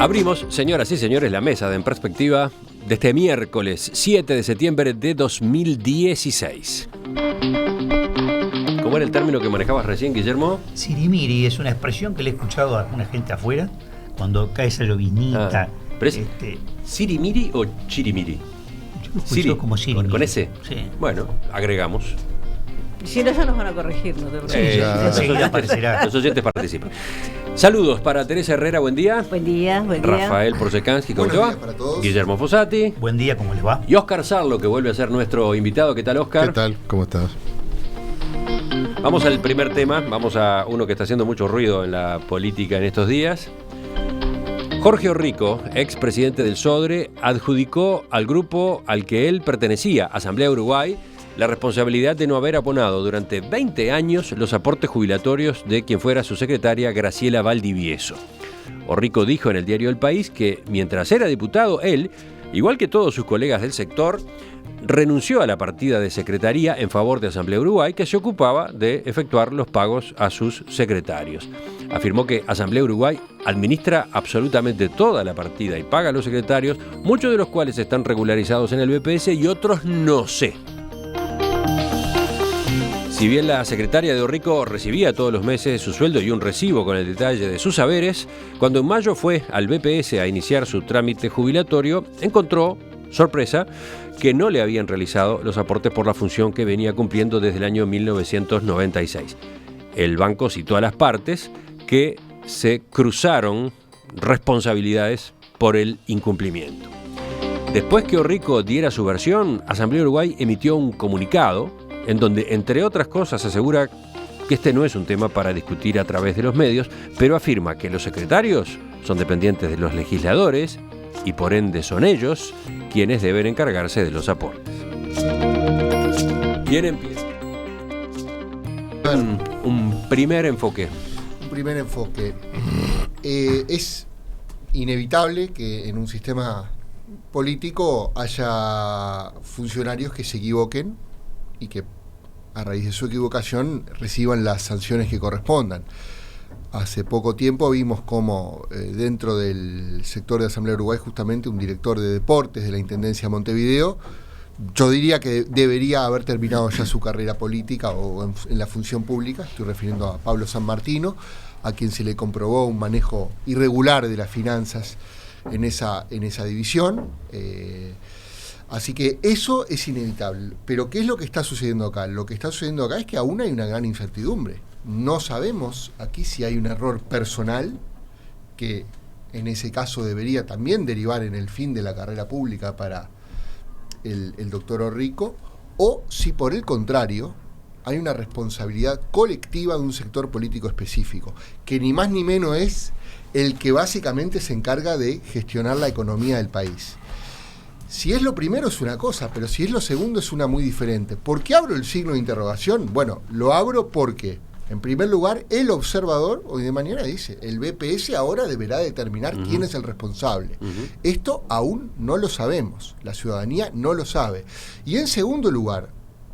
Abrimos, señoras y señores, la mesa de En Perspectiva de este miércoles 7 de septiembre de 2016. ¿Cómo era el término que manejabas recién, Guillermo? Sirimiri es una expresión que le he escuchado a alguna gente afuera cuando cae esa llovinita. ¿Pero es sirimiri o chirimiri? Yo lo escucho como sirimiri. ¿Con ese? Sí. Bueno, agregamos. Si no, ya nos van a corregir, ¿no? Ya aparecerá. Los oyentes participan. Saludos para Teresa Herrera, buen día. Buen día, buen día. Rafael Porcekansky, ¿cómo te va? Buenos días para todos. Guillermo Fossati. Buen día, ¿cómo les va? Y Oscar Sarlo, que vuelve a ser nuestro invitado. ¿Qué tal, Oscar? ¿Qué tal? ¿Cómo estás? Vamos al primer tema. Vamos a uno que está haciendo mucho ruido en la política en estos días. Jorge Orrico, expresidente del Sodre, adjudicó al grupo al que él pertenecía, Asamblea Uruguay, la responsabilidad de no haber abonado durante 20 años los aportes jubilatorios de quien fuera su secretaria, Graciela Valdivieso. Orrico dijo en el diario El País que mientras era diputado, él, igual que todos sus colegas del sector, renunció a la partida de secretaría en favor de Asamblea Uruguay, que se ocupaba de efectuar los pagos a sus secretarios. Afirmó que Asamblea Uruguay administra absolutamente toda la partida y paga a los secretarios, muchos de los cuales están regularizados en el BPS y otros no sé. Si bien la secretaria de Orrico recibía todos los meses su sueldo y un recibo con el detalle de sus saberes, cuando en mayo fue al BPS a iniciar su trámite jubilatorio, encontró, sorpresa, que no le habían realizado los aportes por la función que venía cumpliendo desde el año 1996. El banco citó a las partes que se cruzaron responsabilidades por el incumplimiento. Después que Orrico diera su versión, Asamblea Uruguay emitió un comunicado en donde, entre otras cosas, asegura que este no es un tema para discutir a través de los medios, pero afirma que los secretarios son dependientes de los legisladores y por ende son ellos quienes deben encargarse de los aportes. ¿Quién empieza? Un primer enfoque. Un primer enfoque. Es inevitable que en un sistema político haya funcionarios que se equivoquen y que a raíz de su equivocación reciban las sanciones que correspondan. Hace poco tiempo vimos cómo dentro del sector de Asamblea Uruguay, justamente un director de deportes de la Intendencia de Montevideo, yo diría que debería haber terminado ya su carrera política o en la función pública, estoy refiriendo a Pablo San Martino, a quien se le comprobó un manejo irregular de las finanzas en esa división. Así que eso es inevitable. Pero ¿qué es lo que está sucediendo acá? Lo que está sucediendo acá es que aún hay una gran incertidumbre. No sabemos aquí si hay un error personal, que en ese caso debería también derivar en el fin de la carrera pública para el doctor Orrico, o si por el contrario hay una responsabilidad colectiva de un sector político específico, que ni más ni menos es el que básicamente se encarga de gestionar la economía del país. Si es lo primero es una cosa, pero si es lo segundo es una muy diferente. ¿Por qué abro el signo de interrogación? Bueno, lo abro porque, en primer lugar, el observador hoy de mañana dice, el BPS ahora deberá determinar quién es el responsable. Esto aún no lo sabemos, la ciudadanía no lo sabe. Y en segundo lugar,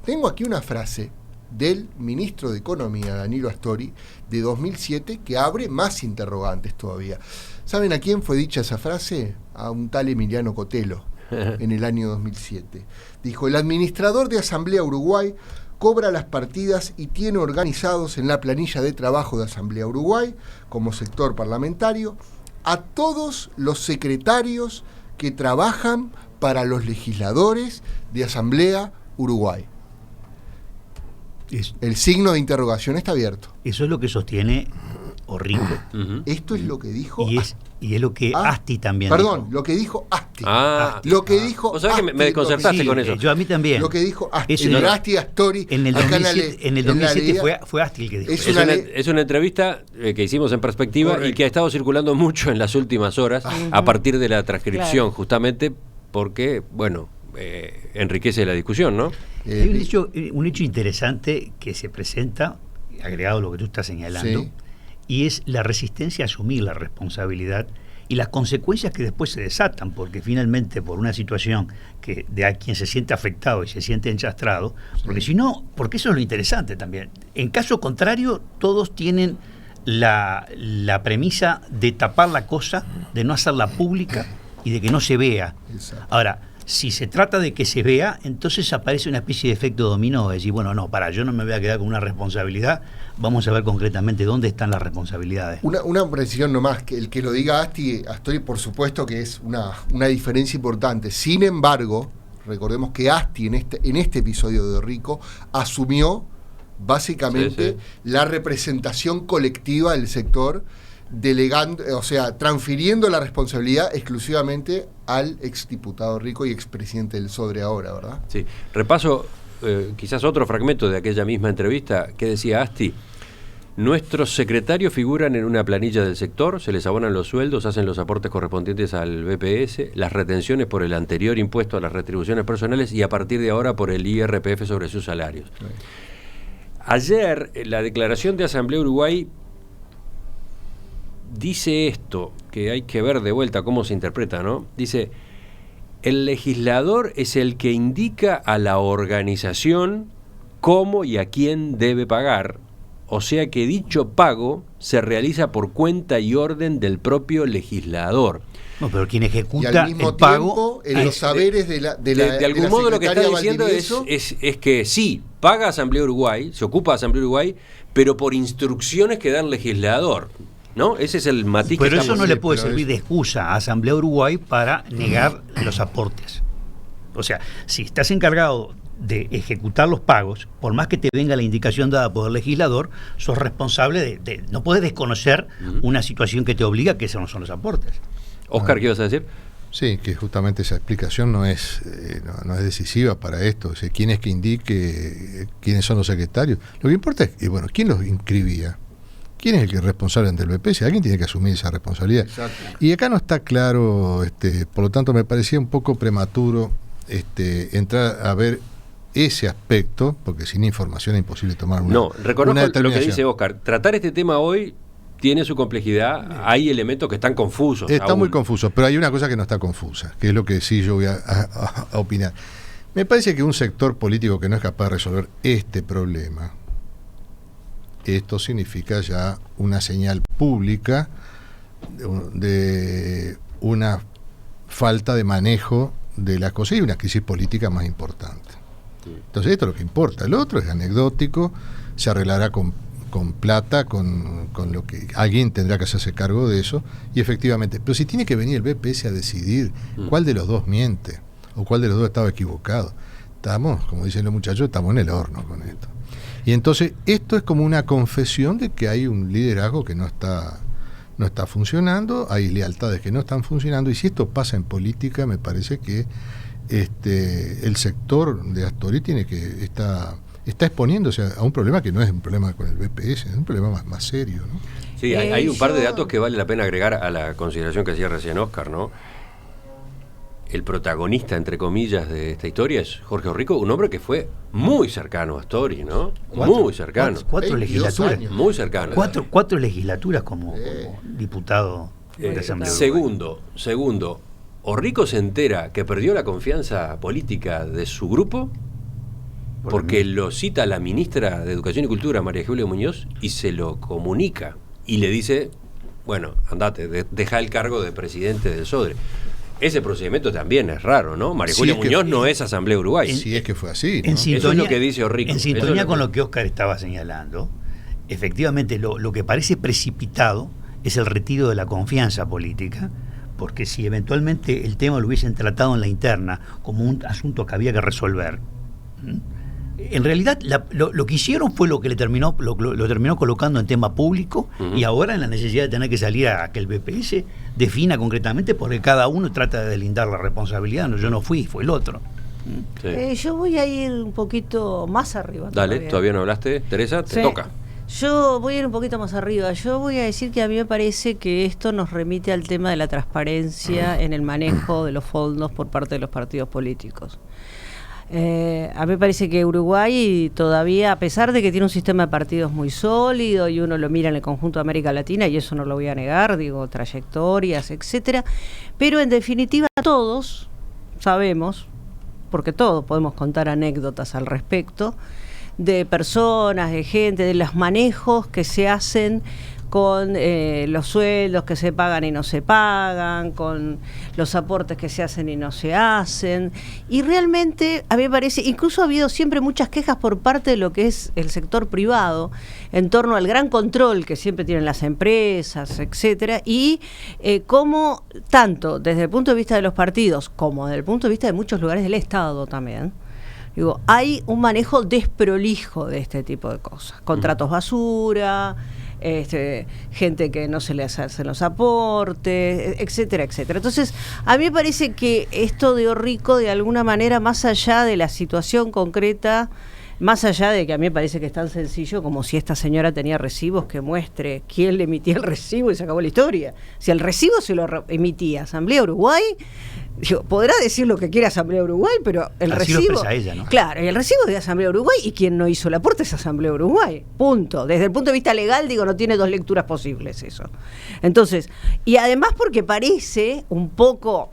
tengo aquí una frase del ministro de Economía, Danilo Astori, de 2007, que abre más interrogantes todavía. ¿Saben a quién fue dicha esa frase? A un tal Emiliano Cotelo. En el año 2007. Dijo, el administrador de Asamblea Uruguay cobra las partidas y tiene organizados en la planilla de trabajo de Asamblea Uruguay, como sector parlamentario, a todos los secretarios que trabajan para los legisladores de Asamblea Uruguay. El signo de interrogación está abierto. Eso es lo que sostiene Orrico. Esto es lo que dijo... Y es lo que Asti también perdón, dijo. Lo que dijo Asti. Lo que dijo Vos sabés que me desconcertaste con eso. Yo a mí también. Lo que dijo Asti. Asti Astori. En el 2007 fue Asti el que dijo. Es una entrevista que hicimos en Perspectiva. Correcto. Y que ha estado circulando mucho en las últimas horas a partir de la transcripción, justamente porque, bueno, enriquece la discusión, ¿no? Hay un hecho interesante que se presenta, agregado a lo que tú estás señalando, sí, y es la resistencia a asumir la responsabilidad y las consecuencias que después se desatan, porque finalmente por una situación que de a quien se siente afectado y se siente enchastrado, porque si no, porque eso es lo interesante también, en caso contrario todos tienen la premisa de tapar la cosa, de no hacerla pública y de que no se vea. Exacto. Ahora, si se trata de que se vea, entonces aparece una especie de efecto dominó, es decir, bueno, no, yo no me voy a quedar con una responsabilidad, vamos a ver concretamente dónde están las responsabilidades. Una precisión nomás, que el que lo diga Asti, por supuesto que es una diferencia importante. Sin embargo, recordemos que Asti en este episodio de Rico asumió básicamente la representación colectiva del sector, delegando, o sea, transfiriendo la responsabilidad exclusivamente al exdiputado Rico y expresidente del Sodre ahora, ¿verdad? Sí, repaso quizás otro fragmento de aquella misma entrevista que decía Asti: nuestros secretarios figuran en una planilla del sector, se les abonan los sueldos, hacen los aportes correspondientes al BPS, las retenciones por el anterior impuesto a las retribuciones personales y a partir de ahora por el IRPF sobre sus salarios. Sí. Ayer, la declaración de Asamblea Uruguay dice esto, que hay que ver de vuelta cómo se interpreta, ¿no? Dice: el legislador es el que indica a la organización cómo y a quién debe pagar, o sea que dicho pago se realiza por cuenta y orden del propio legislador. No, pero quien ejecuta y al mismo el pago tiempo, en los saberes de algún modo lo que está diciendo es que sí, paga Asamblea Uruguay, se ocupa Asamblea Uruguay, pero por instrucciones que da el legislador, ¿no? Ese es el matiz. Pero eso no le puede servir de excusa a Asamblea Uruguay para negar los aportes. O sea, si estás encargado de ejecutar los pagos, por más que te venga la indicación dada por el legislador, sos responsable no puedes desconocer una situación que te obliga, que esos no son los aportes. Oscar, ¿qué ibas a decir? Sí, que justamente esa explicación no es decisiva para esto. O sea, ¿quién es que indique quiénes son los secretarios? Lo que importa es, bueno, ¿quién los inscribía? ¿Quién es el que es responsable ante el BPS? Alguien tiene que asumir esa responsabilidad. Exacto. Y acá no está claro, por lo tanto me parecía un poco prematuro entrar a ver ese aspecto, porque sin información es imposible tomar una No, reconozco una lo que dice Oscar. Tratar este tema hoy tiene su complejidad, hay elementos que están confusos. Está muy confuso, pero hay una cosa que no está confusa, que es lo que sí yo voy a opinar. Me parece que un sector político que no es capaz de resolver este problema, esto significa ya una señal pública de una falta de manejo de las cosas y una crisis política más importante. Entonces esto es lo que importa. El otro es anecdótico, se arreglará con plata, con lo que alguien tendrá que hacerse cargo de eso, y efectivamente, pero si tiene que venir el BPS a decidir cuál de los dos miente o cuál de los dos estaba equivocado, estamos, como dicen los muchachos, estamos en el horno con esto. Y entonces esto es como una confesión de que hay un liderazgo que no está funcionando, hay lealtades que no están funcionando, y si esto pasa en política, me parece que el sector de Astori está exponiéndose a un problema que no es un problema con el BPS, es un problema más serio, ¿no? Sí, hay un par de datos que vale la pena agregar a la consideración que hacía recién Oscar, ¿no? El protagonista, entre comillas, de esta historia es Jorge Orrico, un hombre que fue muy cercano a Astori, ¿no? Muy cercano. Cuatro legislaturas. Muy cercano. Cuatro legislaturas como diputado de Asamblea Uruguay. Segundo, Orrico se entera que perdió la confianza política de su grupo porque lo cita la ministra de Educación y Cultura, María Julia Muñoz, y se lo comunica. Y le dice, bueno, andate, deja el cargo de presidente del Sodre. Ese procedimiento también es raro, ¿no? María Julia Muñoz no es Asamblea Uruguay. Sí, es que fue así, ¿no? Eso es lo que dice Orrico. En sintonía con lo que Oscar estaba señalando, efectivamente lo que parece precipitado es el retiro de la confianza política, porque si eventualmente el tema lo hubiesen tratado en la interna como un asunto que había que resolver, en realidad lo que hicieron fue lo que lo terminó colocando en tema público, y ahora en la necesidad de tener que salir a que el BPS defina concretamente, porque cada uno trata de deslindar la responsabilidad. No, yo no fui, fue el otro. Sí. Yo voy a ir un poquito más arriba. Dale, todavía no hablaste, Teresa, te toca. Yo voy a ir un poquito más arriba. Yo voy a decir que a mí me parece que esto nos remite al tema de la transparencia en el manejo de los fondos por parte de los partidos políticos. A mí me parece que Uruguay todavía, a pesar de que tiene un sistema de partidos muy sólido y uno lo mira en el conjunto de América Latina, y eso no lo voy a negar, digo, trayectorias, etcétera, pero en definitiva todos sabemos, porque todos podemos contar anécdotas al respecto, de personas, de gente, de los manejos que se hacen con los sueldos que se pagan y no se pagan, con los aportes que se hacen y no se hacen. Y realmente, a mí me parece, incluso ha habido siempre muchas quejas por parte de lo que es el sector privado en torno al gran control que siempre tienen las empresas, etcétera, y cómo tanto desde el punto de vista de los partidos como desde el punto de vista de muchos lugares del Estado también, digo, hay un manejo desprolijo de este tipo de cosas. Contratos basura, gente que no se le hacen los aportes, etcétera, etcétera. Entonces, a mí me parece que esto de Orrico, de alguna manera, más allá de la situación concreta, más allá de que a mí me parece que es tan sencillo como si esta señora tenía recibos, que muestre quién le emitía el recibo y se acabó la historia. Si el recibo se lo emitía Asamblea Uruguay, digo, podrá decir lo que quiera Asamblea Uruguay, pero el así recibo... lo expresa ella, ¿no? Claro, y el recibo es de Asamblea Uruguay, y quien no hizo el aporte es Asamblea Uruguay. Punto. Desde el punto de vista legal, digo, no tiene dos lecturas posibles eso. Entonces, y además porque parece un poco...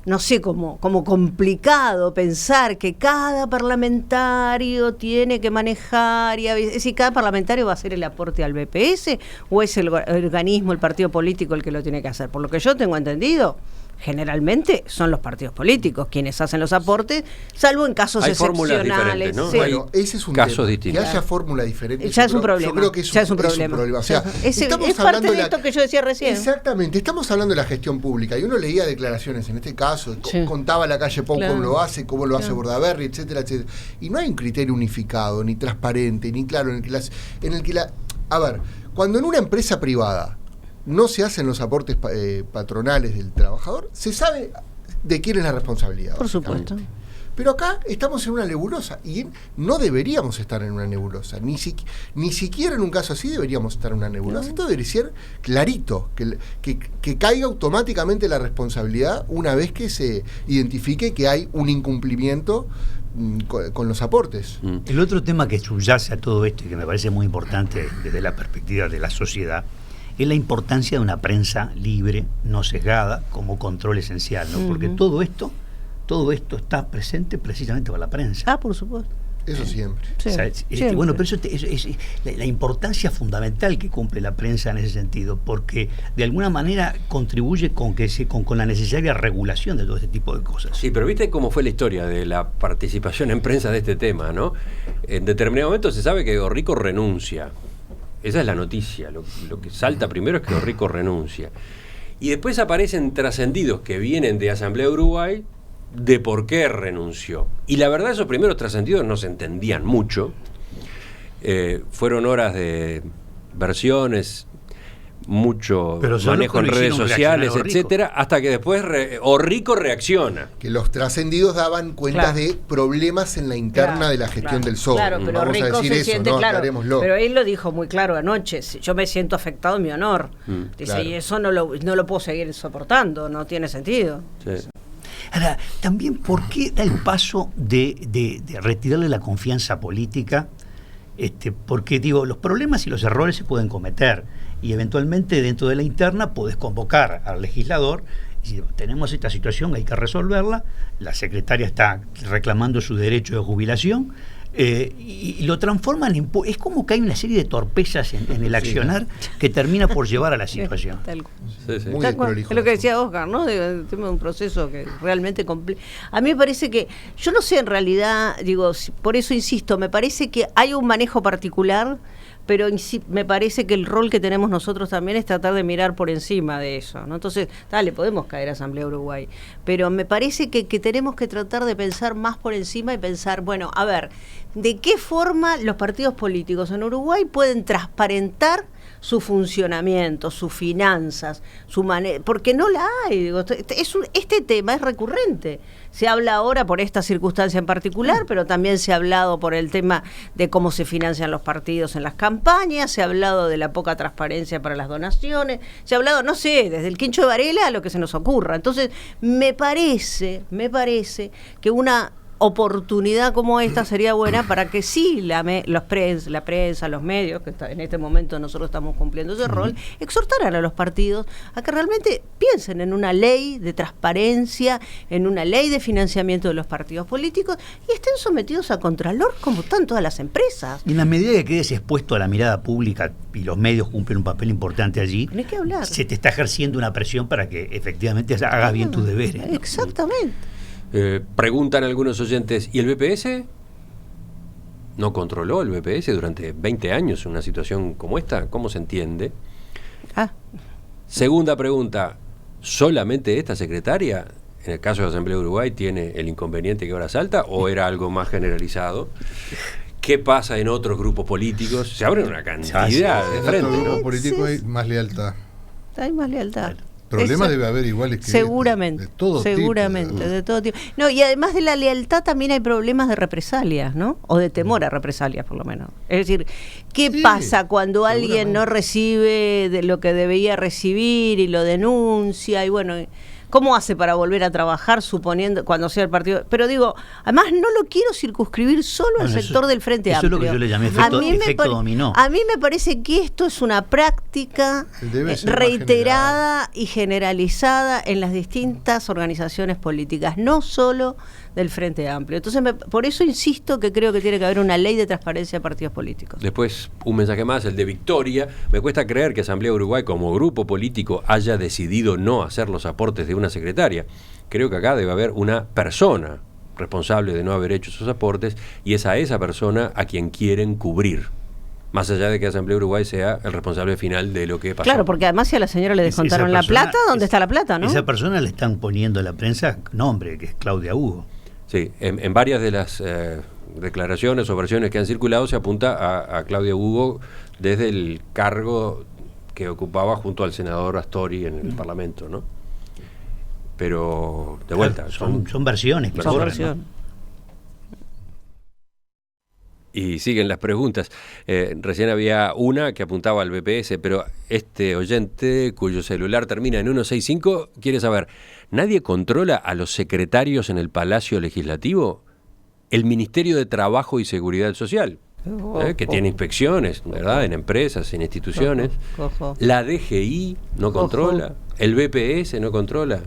no sé, como complicado pensar que cada parlamentario tiene que manejar, es decir, cada parlamentario va a hacer el aporte al BPS, o es el organismo, el partido político el que lo tiene que hacer. Por lo que yo tengo entendido, generalmente son los partidos políticos quienes hacen los aportes, salvo en casos excepcionales. ¿No? Sí. Bueno, ese es un casos tema. distintos. Que haya fórmulas diferentes. Ya es un problema. Yo creo que ya es un problema. O sea, es parte de esto que yo decía recién. Exactamente. Estamos hablando de la gestión pública y uno leía declaraciones en este caso, Sí. contaba la calle Pou Claro. cómo lo hace Claro. Bordaberry, etcétera, etcétera. Y no hay un criterio unificado, ni transparente, ni claro, a ver, cuando en una empresa privada no se hacen los aportes patronales del trabajador, se sabe de quién es la responsabilidad. Por básicamente. supuesto. Pero acá estamos en una nebulosa y no deberíamos estar en una nebulosa. Ni siquiera en un caso así deberíamos estar en una nebulosa. No. Esto debería ser clarito, que caiga automáticamente la responsabilidad una vez que se identifique que hay un incumplimiento con los aportes. El otro tema que subyace a todo esto y que me parece muy importante desde la perspectiva de la sociedad es la importancia de una prensa libre, no sesgada, como control esencial, ¿no? Porque todo esto está presente precisamente por la prensa. Ah, por supuesto. Eso siempre. Sí, O sea, siempre. bueno, pero eso es la importancia fundamental que cumple la prensa en ese sentido, porque de alguna manera contribuye con la necesaria regulación de todo este tipo de cosas. Sí, pero viste cómo fue la historia de la participación en prensa de este tema, ¿no? En determinado momento se sabe que Orrico renuncia. Esa es la noticia. Lo que salta primero es que Orrico renuncia. Y después aparecen trascendidos que vienen de Asamblea Uruguay de por qué renunció. Y la verdad, esos primeros trascendidos no se entendían mucho. Fueron horas de versiones, mucho Pero son manejo los en que lo redes hicieron sociales, reaccionar a Orrico. etcétera, hasta que después Orrico reacciona. Que los trascendidos daban cuentas Claro. de problemas en la interna Claro, de la gestión claro. del SODRE. Claro, pero Vamos Rico a decir se eso, siente, ¿no? claro, Aclarémoslo. pero él lo dijo muy claro anoche: yo me siento afectado en mi honor. Dice, claro. y eso no lo puedo seguir soportando, no tiene sentido. Sí. Ahora, también, ¿por qué da el paso de retirarle la confianza política? Porque, digo, los problemas y los errores se pueden cometer y eventualmente dentro de la interna podés convocar al legislador y decir, tenemos esta situación, hay que resolverla, la secretaria está reclamando su derecho de jubilación, y lo transforman en... Es como que hay una serie de torpezas en el accionar que termina por llevar a la situación. Tal cual. Sí, sí. Muy Tal cual. desprolijo Es lo que eso. decía Oscar, ¿no? El tema de un proceso que realmente a mí me parece que, yo no sé en realidad, digo, por eso insisto, me parece que hay un manejo particular, pero me parece que el rol que tenemos nosotros también es tratar de mirar por encima de eso, ¿no? Entonces, dale, podemos caer a Asamblea Uruguay, pero me parece que tenemos que tratar de pensar más por encima y pensar, bueno, a ver, ¿de qué forma los partidos políticos en Uruguay pueden transparentar su funcionamiento, sus finanzas, su manera, porque no la hay. Digo, este tema es recurrente. Se habla ahora por esta circunstancia en particular, pero también se ha hablado por el tema de cómo se financian los partidos en las campañas, se ha hablado de la poca transparencia para las donaciones, se ha hablado, no sé, desde el Quincho de Varela a lo que se nos ocurra. Entonces, me parece que una oportunidad como esta sería buena para que sí la prensa, los medios, que en este momento nosotros estamos cumpliendo ese rol, exhortaran a los partidos a que realmente piensen en una ley de transparencia, en una ley de financiamiento de los partidos políticos y estén sometidos a contralor como están todas las empresas. Y en la medida que quedes expuesto a la mirada pública y los medios cumplen un papel importante allí, Tenés que hablar. se te está ejerciendo una presión para que efectivamente hagas bien tus deberes, ¿no? Exactamente. Preguntan algunos oyentes, ¿y el BPS? ¿No controló el BPS durante 20 años una situación como esta? ¿Cómo se entiende? Segunda pregunta, ¿solamente esta secretaria, en el caso de Asamblea de Uruguay, tiene el inconveniente que ahora salta o era algo más generalizado? ¿Qué pasa en otros grupos políticos? Se abren una cantidad de En frentes, otro grupo ¿no? político hay más lealtad. Hay más lealtad. Problemas debe haber iguales que seguramente, de todo seguramente, tipo. de todo tipo. No, y además de la lealtad también hay problemas de represalias, ¿no? O de temor a represalias, por lo menos. Es decir, ¿qué pasa cuando alguien no recibe de lo que debía recibir y lo denuncia? Y bueno, ¿cómo hace para volver a trabajar suponiendo cuando sea el partido? Pero digo, además no lo quiero circunscribir solo al sector del Frente Amplio. Eso es lo que yo le llamé efecto dominó. A mí me parece que esto es una práctica reiterada y generalizada en las distintas organizaciones políticas, no solo del Frente Amplio. Entonces, por eso insisto que creo que tiene que haber una ley de transparencia de partidos políticos. Después, un mensaje más, el de Victoria. Me cuesta creer que Asamblea de Uruguay, como grupo político, haya decidido no hacer los aportes de una secretaria. Creo que acá debe haber una persona responsable de no haber hecho esos aportes y es a esa persona a quien quieren cubrir. Más allá de que Asamblea de Uruguay sea el responsable final de lo que pasó. Claro, porque además si a la señora le descontaron la plata, ¿dónde está la plata, no? Esa persona le están poniendo a la prensa nombre, que es Claudia Hugo. Sí, en varias de las declaraciones o versiones que han circulado se apunta a Claudia Hugo desde el cargo que ocupaba junto al senador Astori en el Parlamento, ¿no? Pero, de vuelta, son versiones. Que Son corren, versiones. ¿no? Y siguen las preguntas. Recién había una que apuntaba al BPS, pero este oyente, cuyo celular termina en 165, quiere saber, ¿nadie controla a los secretarios en el Palacio Legislativo? El Ministerio de Trabajo y Seguridad Social, que tiene inspecciones, ¿verdad?, en empresas, en instituciones. La DGI no controla, el BPS no controla.